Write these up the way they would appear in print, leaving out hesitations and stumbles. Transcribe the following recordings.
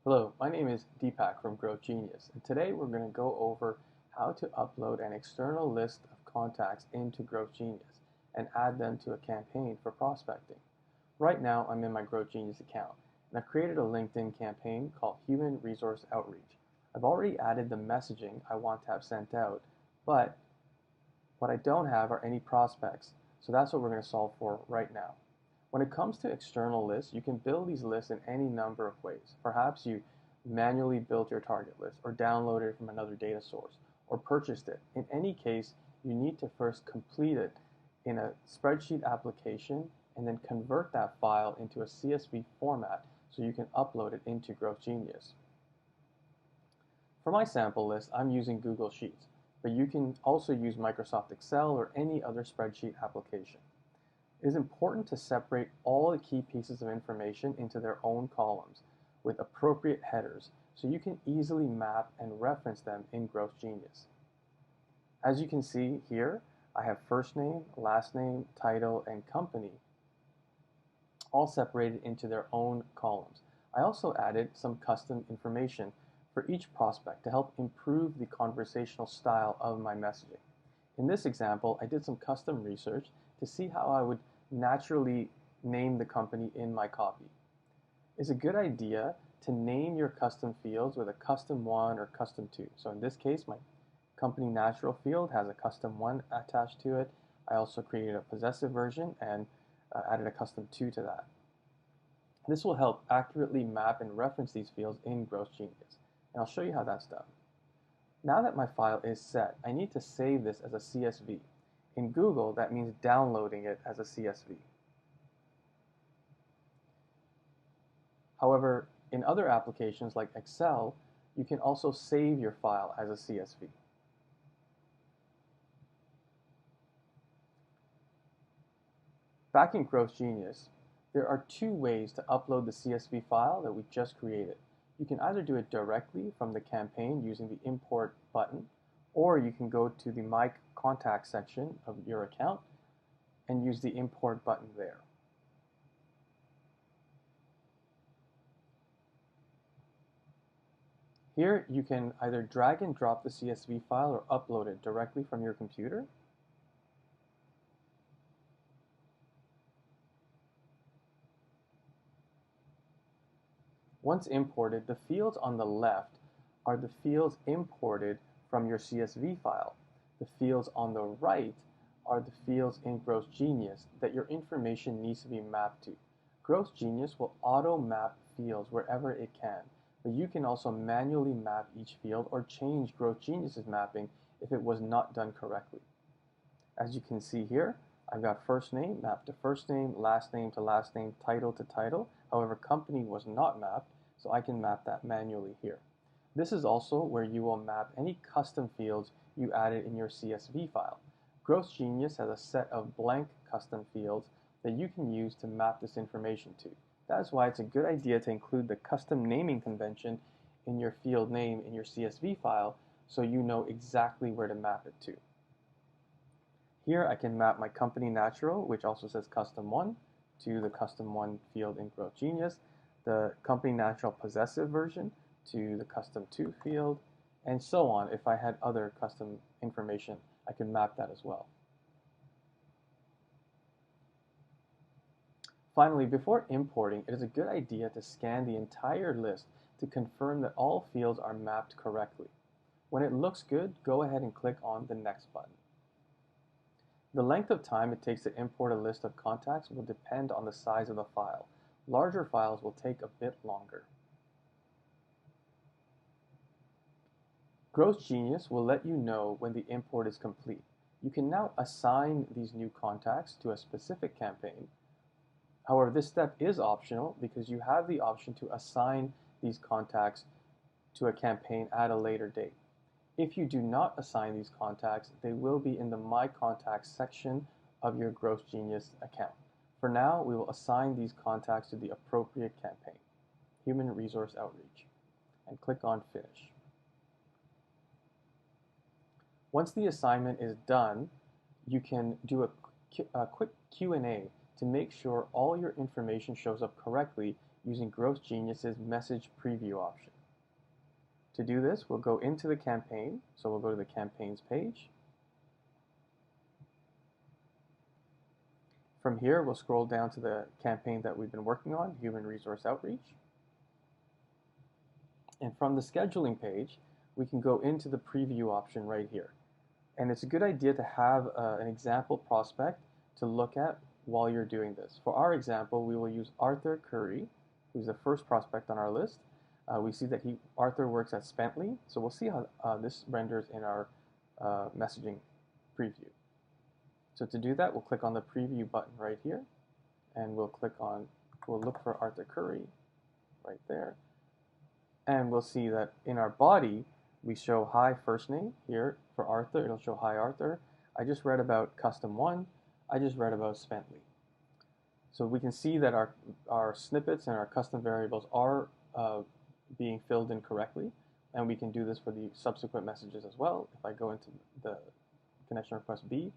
Hello, my name is Deepak from GrowthGenius, and today we're going to go over how to upload an external list of contacts into GrowthGenius and add them to a campaign for prospecting. Right now, I'm in my GrowthGenius account, and I've created a LinkedIn campaign called Human Resource Outreach. I've already added the messaging I want to have sent out, but what I don't have are any prospects, so that's what we're going to solve for right now. When it comes to external lists, you can build these lists in any number of ways. Perhaps you manually built your target list, or downloaded it from another data source, or purchased it. In any case, you need to first complete it in a spreadsheet application and then convert that file into a CSV format so you can upload it into GrowthGenius. For my sample list, I'm using Google Sheets, but you can also use Microsoft Excel or any other spreadsheet application. It is important to separate all the key pieces of information into their own columns with appropriate headers so you can easily map and reference them in GrowthGenius. As you can see here, I have first name, last name, title, and company all separated into their own columns. I also added some custom information for each prospect to help improve the conversational style of my messaging. In this example, I did some custom research to see how I would naturally name the company in my copy. It's a good idea to name your custom fields with a custom 1 or custom 2. So in this case, my company natural field has a custom 1 attached to it. I also created a possessive version and added a custom 2 to that. This will help accurately map and reference these fields in GrowthGenius, and I'll show you how that's done. Now that my file is set, I need to save this as a CSV. In Google, that means downloading it as a CSV. However, in other applications like Excel, you can also save your file as a CSV. Back in GrowthGenius, there are two ways to upload the CSV file that we just created. You can either do it directly from the campaign using the import button, or you can go to the My Contact section of your account and use the import button there. Here you can either drag and drop the CSV file or upload it directly from your computer. Once imported, the fields on the left are the fields imported from your CSV file. The fields on the right are the fields in GrowthGenius that your information needs to be mapped to. GrowthGenius will auto-map fields wherever it can, but you can also manually map each field or change GrowthGenius's mapping if it was not done correctly. As you can see here, I've got first name mapped to first name, last name to last name, title to title. However, company was not mapped, so I can map that manually here. This is also where you will map any custom fields you added in your CSV file. GrowthGenius has a set of blank custom fields that you can use to map this information to. That is why it's a good idea to include the custom naming convention in your field name in your CSV file so you know exactly where to map it to. Here I can map my company natural, which also says custom 1, to the custom 1 field in GrowthGenius, the company natural possessive version to the custom 2 field, and so on. If I had other custom information, I could map that as well. Finally, before importing, it is a good idea to scan the entire list to confirm that all fields are mapped correctly. When it looks good, go ahead and click on the Next button. The length of time it takes to import a list of contacts will depend on the size of the file. Larger files will take a bit longer. GrowthGenius will let you know when the import is complete. You can now assign these new contacts to a specific campaign. However, this step is optional because you have the option to assign these contacts to a campaign at a later date. If you do not assign these contacts, they will be in the My Contacts section of your GrowthGenius account. For now, we will assign these contacts to the appropriate campaign, Human Resource Outreach, and click on Finish. Once the assignment is done, you can do a quick Q&A to make sure all your information shows up correctly using GrowthGenius's message preview option. To do this, we'll go into the campaign, so we'll go to the campaigns page. From here, we'll scroll down to the campaign that we've been working on, Human Resource Outreach. And from the scheduling page, we can go into the preview option right here. And it's a good idea to have an example prospect to look at while you're doing this. For our example, we will use Arthur Curry, who's the first prospect on our list. We see that Arthur works at Spently, so we'll see how this renders in our messaging preview. So to do that, we'll click on the preview button right here, and we'll look for Arthur Curry right there. And we'll see that in our body, we show hi first name here for Arthur. It'll show hi Arthur. I just read about Custom 1. I just read about Spently. So we can see that our snippets and our custom variables are being filled in correctly. And we can do this for the subsequent messages as well. If I go into the connection request B,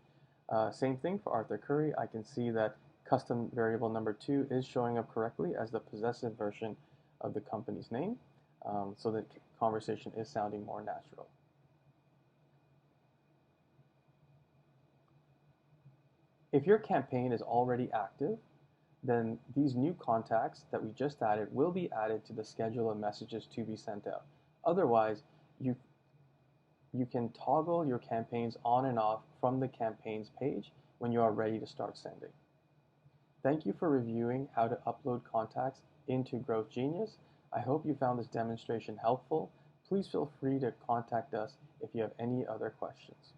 same thing for Arthur Curry. I can see that custom variable number 2 is showing up correctly as the possessive version of the company's name. So the conversation is sounding more natural. If your campaign is already active, then these new contacts that we just added will be added to the schedule of messages to be sent out. Otherwise, you can toggle your campaigns on and off from the campaigns page when you are ready to start sending. Thank you for reviewing how to upload contacts into GrowthGenius. I hope you found this demonstration helpful. Please feel free to contact us if you have any other questions.